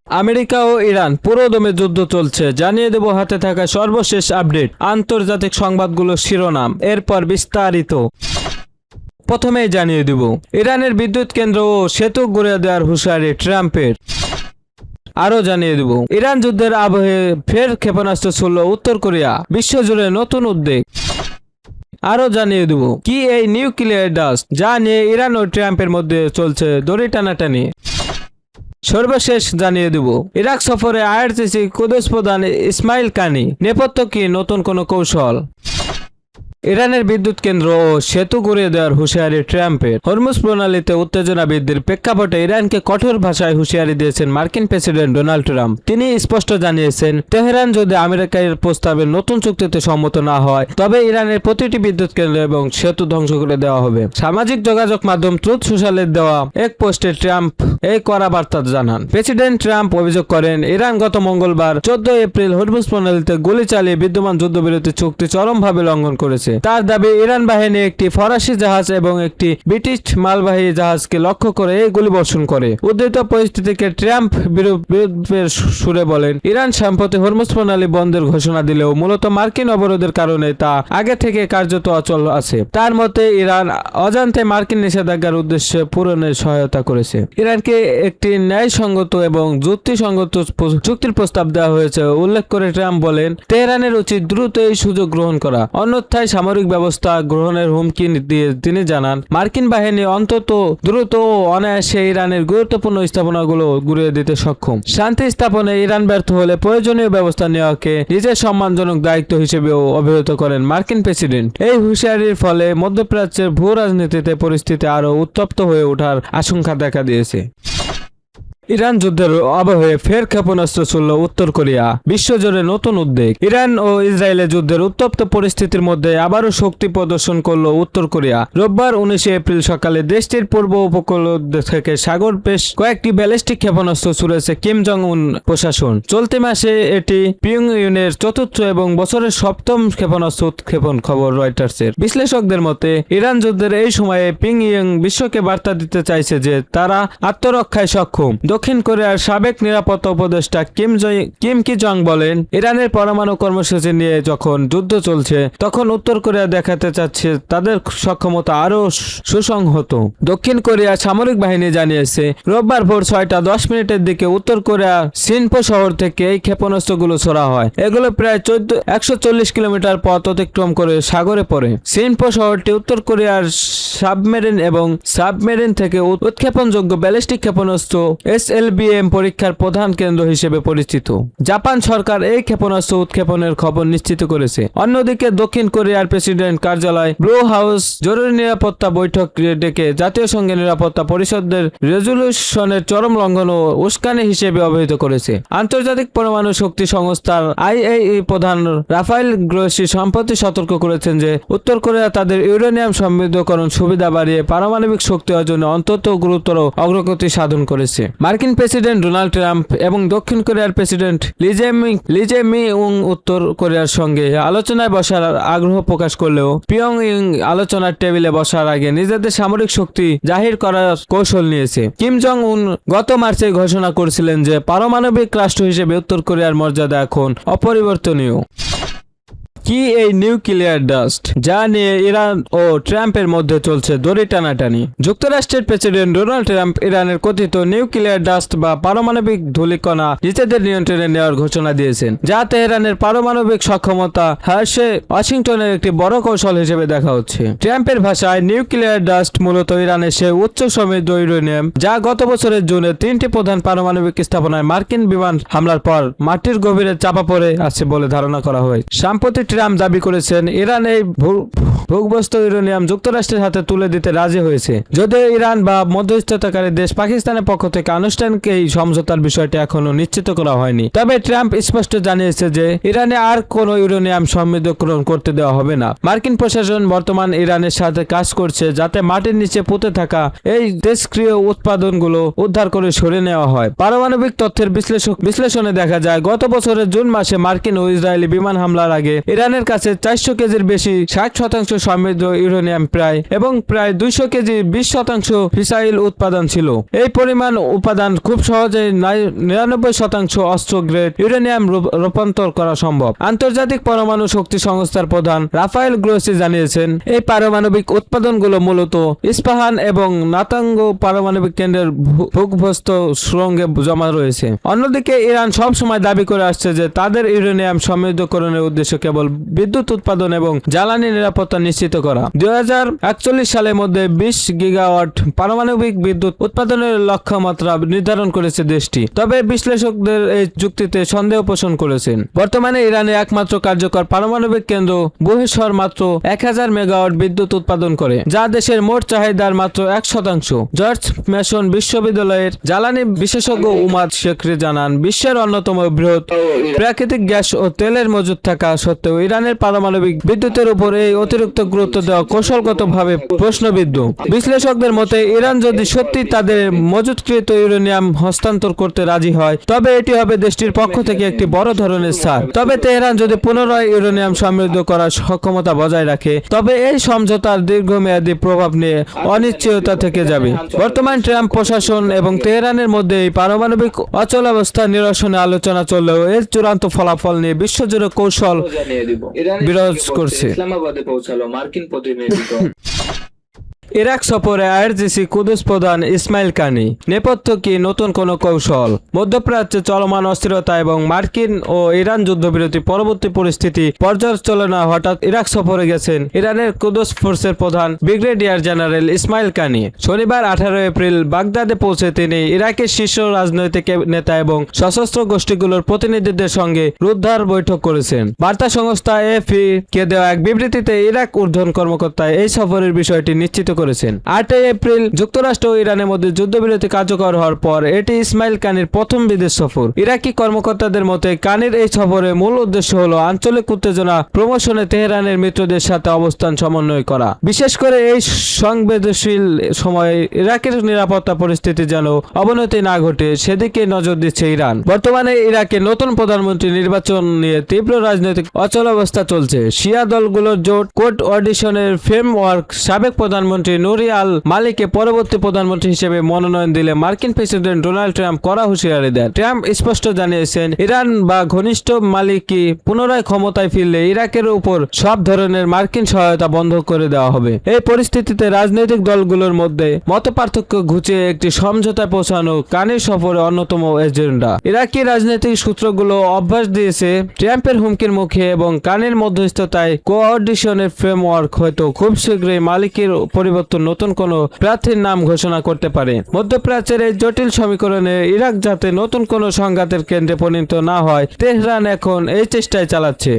America ও Iran পুরোদমে যুদ্ধ চলছে, জানিয়ে দেব হাতে থাকা সর্বশেষ আপডেট, আন্তর্জাতিক সংবাদগুলোর শিরোনাম, এরপর বিস্তারিত। প্রথমেই জানিয়ে দেব ইরানের বিদ্যুৎ কেন্দ্র ও সেতু গুঁড়িয়ে দেওয়ার হুঁশিয়ারি ট্রাম্পের। আরও জানিয়ে দেব ইরান যুদ্ধের আবহে ফের ক্ষেপণাস্ত্র ছুড়ল উত্তর কোরিয়া, বিশ্বজুড়ে নতুন উদ্বেগ। আরও জানিয়ে দেব কি এই নিউক্লিয়ার ডাস্ট, যা নিয়ে ইরান ও ট্রাম্পের মধ্যে চলছে দড়ি টানাটানি। সর্বশেষ জানিয়ে দেব ইরাক সফরে আইআরসিসি কুদস প্রধান ইসমাইল কানি নেপথ্য কি নতুন কোনো কৌশল। ইরানের বিদ্যুৎ কেন্দ্র ও সেতু গুঁড়িয়ে দেওয়ার হুঁশিয়ারি ট্রাম্পের। হরমুজ প্রণালীতে উত্তেজনা বৃদ্ধির প্রেক্ষাপটে ইরানকে কঠোর ভাষায় হুঁশিয়ারি দিয়েছেন মার্কিন প্রেসিডেন্ট ডোনাল্ড ট্রাম্প। তিনি স্পষ্ট জানিয়েছেন, তেহরান যদি আমেরিকার প্রস্তাবে নতুন চুক্তিতে সম্মত না হয়, তবে ইরানের প্রতিটি বিদ্যুৎ কেন্দ্র এবং সেতু ধ্বংস করে দেওয়া হবে। সামাজিক যোগাযোগ মাধ্যম ট্রুথ সোশ্যালের দেওয়া এক পোস্টে ট্রাম্প এই কড়া বার্তা জানান। প্রেসিডেন্ট ট্রাম্প অভিযোগ করেন, ইরান গত মঙ্গলবার 14 এপ্রিল হরমুজ প্রণালীতে গুলি চালিয়ে বিদ্যমান যুদ্ধবিরতি চুক্তি চরমভাবে লঙ্ঘন করেছে। তার দাবি, ইরান বাহিনী একটি ফরাসি জাহাজ এবং একটি ব্রিটিশ মালবাহী জাহাজকে লক্ষ্য করে এই গুলিবর্ষণ করে। উদ্ধৃত পরিস্থিতিকে ট্রাম্প বিরূপের সুরে বলেন, ইরান সম্প্রতি হরমুজ প্রণালী বন্ধের ঘোষণা দিলেও মূলত মার্কিন অবরোধের কারণে তা আগে থেকে কার্যত অচল আছে। তার মতে ইরান অজান্তে মার্কিন নিষেধাজ্ঞার উদ্দেশ্য পূরণে সহায়তা করেছে। ইরানকে একটি ন্যায়সঙ্গত এবং যুক্তিসঙ্গত চুক্তির প্রস্তাব দেওয়া হয়েছে উল্লেখ করে ট্রাম্প বলেন, তেহরানের উচিত দ্রুত এই সুযোগ গ্রহণ করা, অন্যথায় সামরিক ব্যবস্থা গ্রহণের হুমকি দিয়ে তিনি জানান, মার্কিন বাহিনী অন্তত দ্রুত ও অনায়াসে ইরানের গুরুত্বপূর্ণ স্থাপনাগুলো গুঁড়িয়ে দিতে সক্ষম। শান্তি স্থাপনে ইরান ব্যর্থ হলে প্রয়োজনীয় ব্যবস্থা নেওয়াকে নিজের সম্মানজনক দায়িত্ব হিসেবেও অভিহিত করেন মার্কিন প্রেসিডেন্ট। এই হুঁশিয়ারির ফলে মধ্যপ্রাচ্যের ভূ রাজনীতিতে পরিস্থিতি আরও উত্তপ্ত হয়ে ওঠার আশঙ্কা দেখা দিয়েছে। ইরান যুদ্ধের আবহে ফের ক্ষেপণাস্ত্র ছুড়ল উত্তর কোরিয়া, বিশ্বজুড়ে নতুন উদ্বেগ। ইরান ও ইসরায়েলের যুদ্ধের উত্তপ্ত পরিস্থিতির মধ্যে আবারও শক্তি প্রদর্শন করল উত্তর কোরিয়া। রোববার 19 এপ্রিল সকালে দেশটির পূর্ব উপকূল থেকে সাগর বেশ কয়েকটি ব্যালিস্টিক ক্ষেপণাস্ত্র ছুড়েছে কিম জং উন প্রশাসন। চলতি মাসে এটি পিয়ংইয়ংয়ের চতুর্থ এবং বছরের সপ্তম ক্ষেপণাস্ত্র উৎক্ষেপণ, খবর রয়টার্সের। বিশ্লেষকদের মতে ইরান যুদ্ধের এই সময়ে পিয়ংইয়ং বিশ্বকে বার্তা দিতে চাইছে যে তারা আত্মরক্ষায় সক্ষম। দক্ষিণ কোরিয়ার সাবেক নিরাপত্তা উপদেষ্টা কিম কি জং বলেন, ইরানের পরমাণু কর্মসূচি নিয়ে যখন যুদ্ধ চলছে, তখন উত্তর কোরিয়া দেখাতে চাচ্ছে তাদের সক্ষমতা আরও সুসংহত। দক্ষিণ কোরিয়ার সামরিক বাহিনী জানিয়েছে, রোববার ভোর 6:10 দিকে উত্তর কোরিয়ার সিনপো শহর থেকে এই ক্ষেপণাস্ত্রগুলো ছোড়া হয়। এগুলো প্রায় 140 কিলোমিটার পথ অতিক্রম করে সাগরে পড়ে। সিনপো শহরটি উত্তর কোরিয়ার সাবমেরিন এবং সাবমেরিন থেকে উৎক্ষেপণযোগ্য ব্যালিস্টিক ক্ষেপণাস্ত্র SLBM পরীক্ষার প্রধান কেন্দ্র হিসেবে পরিচিত। জাপান সরকার এই ক্ষেপণাস্ত্র উৎক্ষেপণের খবর নিশ্চিত করেছে। অন্যদিকে দক্ষিণ কোরিয়ার প্রেসিডেন্ট কার্যালয় ব্লু হাউস জরুরি নিরাপত্তা বৈঠক ডেকে জাতীয় সংঘের নিরাপত্তা পরিষদের রেজলিউশনের চরম লঙ্ঘন ও উস্কানি হিসেবে অভিহিত করেছে। আন্তর্জাতিক পরমাণু শক্তি সংস্থার IAEA প্রধান রাফায়েল গ্রোসি সম্প্রতি সতর্ক করেছেন যে উত্তর কোরিয়া তাদের ইউরেনিয়াম সমৃদ্ধকরণ সুবিধা বাড়িয়ে পারমাণবিক শক্তি অর্জনে অন্তত গুরুতর অগ্রগতি সাধন করেছে। মার্কিন প্রেসিডেন্ট ডোনাল্ড ট্রাম্প এবং দক্ষিণ কোরিয়ার প্রেসিডেন্ট লি জে মি উং উত্তর কোরিয়ার সঙ্গে আলোচনায় বসার আগ্রহ প্রকাশ করলেও পিয়ংইয়ং আলোচনার টেবিলে বসার আগে নিজেদের সামরিক শক্তি জাহির করার কৌশল নিয়েছে। কিম জং উন গত মার্চে ঘোষণা করেছিলেন যে পারমাণবিক রাষ্ট্র হিসেবে উত্তর কোরিয়ার মর্যাদা এখন অপরিবর্তনীয়। কি এই নিউক্লিয়ার ডাস্ট, যা নিয়ে ইরান ও ট্রাম্পের মধ্যে চলছে দড়ি টানাটানি। যুক্তরাষ্ট্রের প্রেসিডেন্ট ডোনাল্ড ট্রাম্প ইরানের কথিত নিউক্লিয়ার ডাস্ট বা পারমাণবিক ধূলিকণা নিজেদের নিয়ন্ত্রণে নেওয়ার ঘোষণা দিয়েছেন, যা তেহরানের পারমাণবিক সক্ষমতা হ্রাসে ওয়াশিংটনের একটি বড় কৌশল হিসেবে দেখা হচ্ছে। ট্রাম্পের ভাষায় নিউক্লিয়ার ডাস্ট মূলত ইরানের সেই উচ্চ সমৃদ্ধ ইউরেনিয়াম যা গত বছরের জুনে 3টি প্রধান পারমাণবিক স্থাপনায় মার্কিন বিমান হামলার পর মাটির গভীরে চাপা পড়ে আছে বলে ধারণা করা হয়। সাম্প্রতিক ট্রাম্প দাবি করেছেন, ইরান এই ভূগর্ভস্থ ইউরেনিয়াম যুক্তরাষ্ট্রের হাতে তুলে দিতে রাজি হয়েছে, যদিও ইরান বা মধ্যস্থতাকারী দেশ পাকিস্তানের পক্ষ থেকে আনুষ্ঠানিক এই সমঝোতার বিষয়টি এখনো নিশ্চিত করা হয়নি। তবে ট্রাম্প স্পষ্ট জানিয়েছে যে ইরানে আর কোনো ইউরেনিয়াম সমৃদ্ধকরণ করতে দেওয়া হবে না। মার্কিন প্রশাসন বর্তমান ইরানের সাথে কাজ করছে যাতে মাটির নিচে পুঁতে থাকা এই নিষ্ক্রিয় উৎপাদনগুলো উদ্ধার করে সরিয়ে নেওয়া হয়। পারমাণবিক তথ্যের বিশ্লেষণে দেখা যায়, গত বছরের জুন মাসে মার্কিন ও ইসরায়েলি বিমান হামলার আগে ইরানের কাছে 400 কেজির বেশি 60% সমৃদ্ধ ইউরেনিয়াম প্রায় 200 কেজি 20% ফিসাইল উৎপাদন ছিল। এই পরিমাণ উপাদান খুব সহজেই 99% অস্ত্র গ্রেড ইউরেনিয়াম রূপান্তর করা সম্ভব। আন্তর্জাতিক পরমাণু শক্তি সংস্থার প্রধান রাফায়েল গ্রোসি জানিয়েছেন, এই পারমাণবিক উৎপাদনগুলো মূলত ইস্পাহান এবং নাতাঙ্গ পারমাণবিক কেন্দ্রের ভূগর্ভস্থ সুড়ঙ্গে জমা রয়েছে। অন্যদিকে ইরান সবসময় দাবি করে আসছে যে তাদের ইউরেনিয়াম সমৃদ্ধকরণের উদ্দেশ্য কেবল বিদ্যুৎ উৎপাদন এবং জ্বালানি নিরাপত্তা নিশ্চিত করা। 2041 সালের মধ্যে 20 গিগাওয়াট পারমাণবিক বিদ্যুৎ উৎপাদনের লক্ষ্যমাত্রা নির্ধারণ করেছে দেশটি। তবে বিশ্লেষকদের এই যুক্তিতে সন্দেহ পোষণ করেছেন। বর্তমানে ইরানে একমাত্র কার্যকর পারমাণবিক কেন্দ্র বুহেশ্বর মাত্র 1000 মেগাওয়াট বিদ্যুৎ উৎপাদন করে, যা দেশের মোট চাহিদার মাত্র 1%। জর্জ মেসন বিশ্ববিদ্যালয়ের জ্বালানি বিশেষজ্ঞ উমাদ শেখরি জানান, বিশ্বের অন্যতম বৃহৎ প্রাকৃতিক গ্যাস ও তেলের মজুদ থাকা সত্ত্বেও ইরানের পারমাণবিক বিদ্যুতের উপর এই অতিরিক্ত গুরুত্ব দেওয়া কৌশলগতভাবে প্রশ্নবিদ্ধ। বিশ্লেষকদের মতে, ইরান যদি সত্যি তাদের মজুদকৃত ইউরেনিয়াম হস্তান্তর করতে রাজি হয়, তবে এটি হবে দেশটির পক্ষ থেকে একটি বড় ধরনের ছাড়। তবে তেহরান যদি পুনরায় ইউরেনিয়াম সমৃদ্ধ করার সক্ষমতা বজায় রাখে, তবে এই সমঝোতার দীর্ঘমেয়াদী প্রভাব নিয়ে অনিশ্চয়তা থেকে যাবে। বর্তমান ট্রাম্প প্রশাসন এবং তেহরানের মধ্যে এই পারমাণবিক অচলাবস্থা নিরসনে আলোচনা চললেও এর চূড়ান্ত ফলাফল নিয়ে বিশ্বজুড়ে কৌশল বিরাজ করছে। ইসলামাবাদে পৌঁছালো মার্কিন প্রতিনিধি দল। ইরাক সফরে আইআরজিসি কুদস প্রধান ইসমাইল কানি। নেপথ্য কি নতুন কোন কৌশল? মধ্যপ্রাচ্যে চলমান অস্থিরতা এবং মার্কিন ও ইরান যুদ্ধবিরতি পরবর্তী পরিস্থিতি পর্যালোচনা হঠাৎ ইরাক সফরে গেছেন ইরানের কুদস ফোর্সের প্রধান ব্রিগেডিয়ার জেনারেল ইসমাইল কানি। শনিবার 18 এপ্রিল বাগদাদে পৌঁছে তিনি ইরাকের শীর্ষ রাজনৈতিক নেতা এবং সশস্ত্র গোষ্ঠীগুলোর প্রতিনিধিদের সঙ্গে রুদ্ধদ্বার বৈঠক করেছেন। বার্তা সংস্থা এএফপি কে দেওয়া এক বিবৃতিতে ইরাক ঊর্ধ্বতন কর্মকর্তা এই সফরের বিষয়টি নিশ্চিত করেছেন। 8 এপ্রিল যুক্তরাষ্ট্র ও ইরানের মধ্যে যুদ্ধবিরতি কার্যকর হওয়ার পর এটি ইসমাইল কানির প্রথম বিদেশ সফর। ইরাকি কর্মকর্তাদের মতে, কানির এই সফরের মূল উদ্দেশ্য হলো আঞ্চলিক উত্তেজনা প্রমোশনে তেহরানের মিত্রদের সাথে অবস্থান সমন্বয় করা। বিশেষ করে এই সংবেদনশীল সময়ে ইরাকের নিরাপত্তা পরিস্থিতি যেন অবনতি না ঘটে সেদিকে নজর দিচ্ছে ইরান। বর্তমানে ইরাকে নতুন প্রধানমন্ত্রী নির্বাচন নিয়ে তীব্র রাজনৈতিক অচলাবস্থা চলছে। শিয়া দলগুলোর জোট কোর্ট অডিশনের ফ্রেমওয়ার্ক সাবেক প্রধানমন্ত্রী নুরি আল মালিককে পরবর্তী প্রধানমন্ত্রী হিসেবে মনোনয়ন দিলে মার্কিন প্রেসিডেন্ট ডোনাল্ড ট্রাম্প কড়া হুঁশিয়ারি দেন। ট্রাম্প স্পষ্ট জানিয়েছেন, ইরান বা ঘনিষ্ঠ মালিকি পুনরায় ক্ষমতায় ফিরলে ইরাকের উপর সব ধরনের মার্কিন সহায়তা বন্ধ করে দেওয়া হবে। এই পরিস্থিতিতে রাজনৈতিক দলগুলোর মধ্যে মতপার্থক্য ঘুচিয়ে একটি সমঝোতায় পৌঁছানো কানির সফরে অন্যতম এজেন্ডা। ইরাকি রাজনৈতিক সূত্রগুলো অভ্যাস দিয়েছে, ট্রাম্পের হুমকির মুখে এবং কানির মধ্যস্থতায় কোঅর্ডিনেশনের ফ্রেমওয়ার্ক হয়তো খুব শীঘ্রই মালিকের পরিবর্তন নতুন কোনো প্রার্থীর নাম ঘোষণা করতে পারে। মধ্যপ্রাচ্যের এই জটিল সমীকরণে ইরাক যাতে নতুন কোনো সংঘাতের কেন্দ্রে পরিণত না হয়, তেহরান এখন এই চেষ্টায় চালাচ্ছে।